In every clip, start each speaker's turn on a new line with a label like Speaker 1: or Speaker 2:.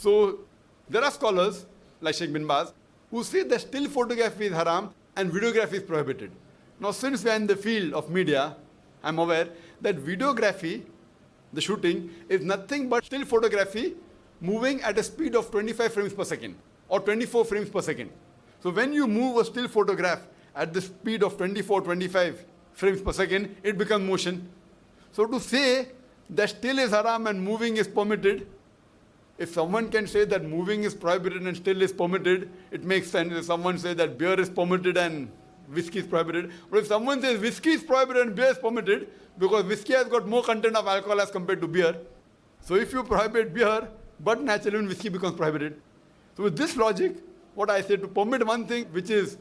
Speaker 1: So there are scholars like Sheikh bin Baz who say that still photography is haram and videography is prohibited. Now, since we are in the field of media, I'm aware that videography, the shooting, is nothing but still photography moving at a speed of 25 frames per second or 24 frames per second. So when you move a still photograph at the speed of 24, 25 frames per second, it becomes motion. So to say that still is haram and moving is permitted, if someone can say that moving is prohibited and still is permitted, it makes sense. If someone says that beer is permitted and whiskey is prohibited, but if someone says whiskey is prohibited and beer is permitted, because whiskey has got more content of alcohol as compared to beer, so if you prohibit beer, but naturally when whiskey becomes prohibited. So with this logic, what I say, to permit one thing which is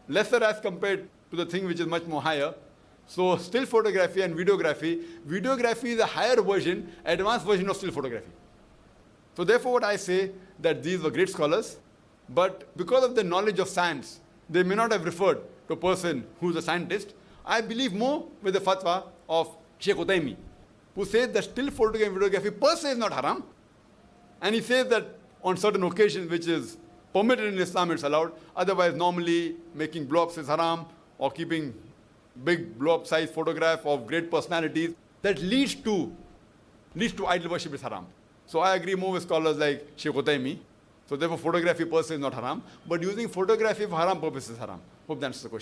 Speaker 1: lesser as compared to the thing which is much more higher. So still photography and videography. Videography is a higher version, advanced version of still photography. So therefore what I say, that these were great scholars, but because of their knowledge of science, they may not have referred to a person who is a scientist. I believe more with the fatwa of Sheikh Utaymi, who says that still photography and videography per se is not haram. And he says that on certain occasions which is permitted in Islam, it's allowed. Otherwise, normally making blow-ups is haram, or keeping big blow-up size photograph of great personalities that leads to idol worship is haram. So I agree more with scholars like Sheikh Utaymi. So therefore photography per se is not haram, but using photography for haram purposes is haram. Hope that answers the question.